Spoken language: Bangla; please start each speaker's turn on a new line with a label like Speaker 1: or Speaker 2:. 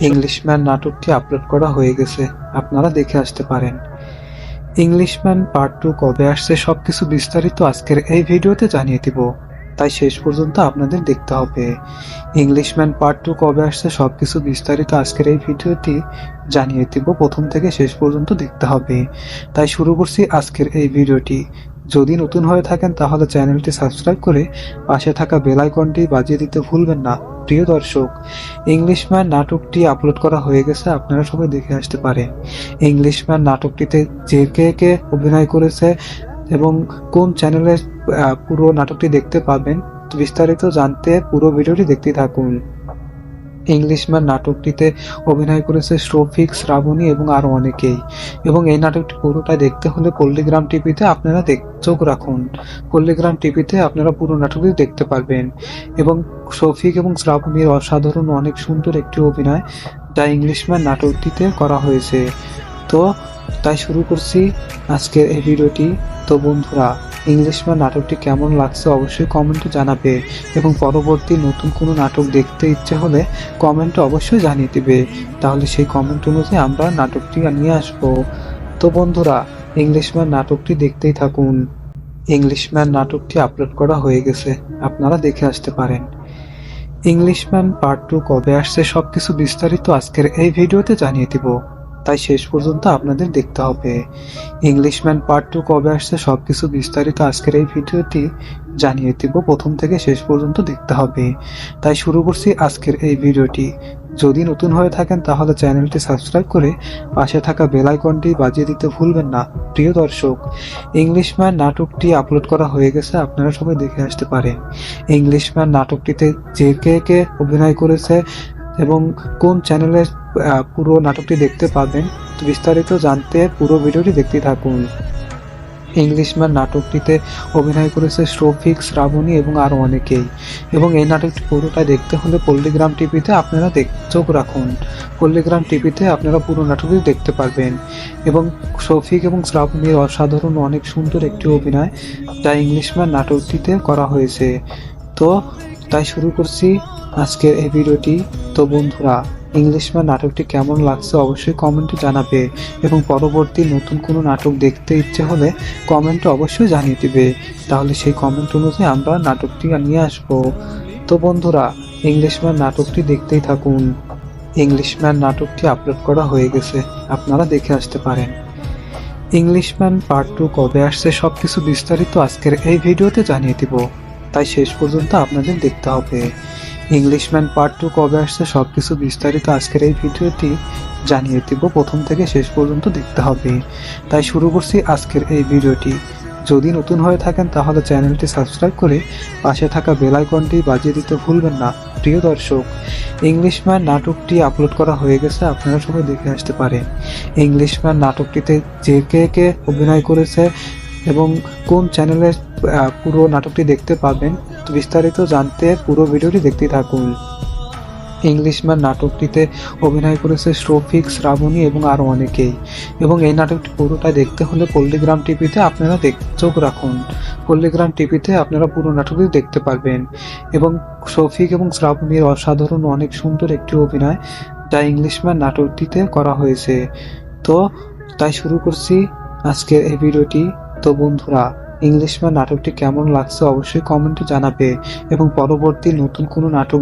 Speaker 1: ইংলিশম্যান নাটকটি আপলোড করা হয়ে গেছে, আপনারা দেখে আসতে পারেন। ইংলিশম্যান পার্ট 2 কবে আসছে সবকিছু বিস্তারিত আজকের এই ভিডিওতে জানিয়ে দিব, তাই শেষ পর্যন্ত আপনাদের দেখতে হবে। ইংলিশম্যান পার্ট 2 কবে আসছে সবকিছু বিস্তারিত আজকের এই ভিডিওটি জানিয়ে দিব, প্রথম থেকে শেষ পর্যন্ত দেখতে হবে। তাই শুরু করছি আজকের এই ভিডিওটি। যদি নতুন হয়ে থাকেন তাহলে চ্যানেলটি সাবস্ক্রাইব করে পাশে থাকা বেল আইকনটি বাজিয়ে দিতে ভুলবেন না। প্রিয় দর্শক, ইংলিশম্যান নাটকটি আপলোড করা হয়ে গেছে, আপনারা সবাই দেখে আসতে পারেন। ইংলিশম্যান নাটকটিতে কে কে অভিনয় করেছে এবং কোন চ্যানেলে পুরো নাটকটি দেখতে পাবেন, বিস্তারিত জানতে পুরো ভিডিওটি দেখতে থাকুন। ইংলিশম্যান নাটকটিতে অভিনয় করেছে শফিক, শ্রাবণী এবং আরো অনেকেই। এবং এই নাটকটি পুরোটা দেখতে হলে পল্লীগ্রাম টিভিতে আপনারা চোখ রাখুন। পল্লীগ্রাম টিভিতে আপনারা পুরো নাটকটি দেখতে পারবেন। এবং শফিক এবং শ্রাবণীর অসাধারণ অনেক সুন্দর একটি অভিনয় যা ইংলিশম্যান নাটকটিতে করা হয়েছে। তো তাই শুরু করছি আজকের এই ভিডিওটি। তো বন্ধুরা, ইংলিশম্যান নাটকটি কেমন লাগছে অবশ্যই কমেন্টে জানাবে এবং পরবর্তী নতুন কোনো নাটক দেখতে ইচ্ছে হলে কমেন্টে অবশ্যই জানিয়ে দিবে, তাহলে সেই কমেন্ট অনুযায়ী আমরা নাটকটি নিয়ে আসবো। তো বন্ধুরা, ইংলিশম্যান নাটকটি দেখতেই থাকুন। ইংলিশম্যান নাটকটি আপলোড করা হয়ে গেছে, আপনারা দেখে আসতে পারেন। ইংলিশম্যান পার্ট 2 কবে আসছে সবকিছু বিস্তারিত আজকের এই ভিডিওতে জানিয়ে দিব, তাই শেষ পর্যন্ত আপনাদের দেখতে হবে। ইংলিশম্যান পার্ট 2 কবে আসছে সবকিছু বিস্তারিত আজকের এই ভিডিওটি জানিয়ে দিব, প্রথম থেকে শেষ পর্যন্ত দেখতে হবে। তাই শুরু করছি আজকের এই ভিডিওটি। যদি নতুন হয়ে থাকেন তাহলে চ্যানেলটি সাবস্ক্রাইব করে পাশে থাকা বেল আইকনটি বাজিয়ে দিতে ভুলবেন না। প্রিয় দর্শক, ইংলিশম্যান নাটকটি আপলোড করা হয়ে গেছে, আপনারা সবাই দেখে আসতে পারেন। ইংলিশম্যান নাটকটিতে কে কে অভিনয় করেছে এবং কোন চ্যানেলে পুরো নাটকটি দেখতে পাবেন, বিস্তারিত জানতে পুরো ভিডিওটি দেখতে থাকুন। ইংলিশম্যান নাটকটিতে অভিনয় করেছে শফিক, শ্রাবণী এবং আরো অনেকেই। এবং এই নাটকটি পুরোটা দেখতে হলে পল্লীগ্রাম টিভিতে আপনারা চোখ রাখুন। পল্লীগ্রাম টিভিতে আপনারা পুরো নাটকটি দেখতে পারবেন। এবং শফিক এবং শ্রাবণীর অসাধারণ অনেক সুন্দর একটি অভিনয় যা ইংলিশম্যান নাটকটিতে করা হয়েছে। তো তাই শুরু করছি আজকের এই ভিডিওটি। তো বন্ধুরা, ইংলিশম্যান নাটকটি কেমন লাগছে অবশ্যই কমেন্টে জানাবে এবং পরবর্তী নতুন কোনো নাটক দেখতে ইচ্ছে হলে কমেন্টে অবশ্যই জানিয়ে দিবে, তাহলে সেই কমেন্ট অনুযায়ী আমরা নাটকটি নিয়ে আসবো। তো বন্ধুরা, ইংলিশম্যান নাটকটি দেখতেই থাকুন। ইংলিশম্যান নাটকটি আপলোড করা হয়ে গেছে, আপনারা দেখে আসতে পারেন। ইংলিশম্যান পার্ট 2 কবে আসছে সবকিছু বিস্তারিত আজকের এই ভিডিওতে জানিয়ে দিব, তাই শেষ পর্যন্ত আপনাদের দেখতে হবে। ইংলিশম্যান পার্ট 2 কবে আসছে সবকিছু বিস্তারিত আজকের এই ভিডিওটি জানিয়ে দিব, প্রথম থেকে শেষ পর্যন্ত দেখতে হবে। তাই শুরু করছি আজকের এই ভিডিওটি। যদি নতুন হয়ে থাকেন তাহলে চ্যানেলটি সাবস্ক্রাইব করে পাশে থাকা বেল আইকনটি বাজিয়ে দিতে ভুলবেন না। প্রিয় দর্শক, ইংলিশম্যান নাটকটি আপলোড করা হয়ে গেছে, আপনারা সবাই দেখে আসতে পারেন। ইংলিশম্যান নাটকটিতে কে কে অভিনয় করেছে এবং কোন চ্যানেলে পুরো নাটকটি দেখতে পাবেন, বিস্তারিত জানতে পুরো ভিডিওটি দেখতে থাকুন। ইংলিশম্যান নাটকটিতে অভিনয় করেছে শফিক, শ্রাবণী এবং আরো অনেকেই। এবং এই নাটকটি পুরোটা দেখতে হলে পল্লীগ্রাম টিভিতে আপনারা চোখ রাখুন। পল্লীগ্রাম টিভিতে আপনারা পুরো নাটকটি দেখতে পারবেন। এবং শফিক এবং শ্রাবণীর অসাধারণ অনেক সুন্দর একটি অভিনয় যা ইংলিশম্যান নাটকটিতে করা হয়েছে। তো তাই শুরু করছি আজকের এই ভিডিওটি। তো বন্ধুরা, ইংলিশম্যান নাটকটি কেমন লাগছে অবশ্যই কমেন্টে জানাবে এবং পরবর্তী নতুন কোনো নাটক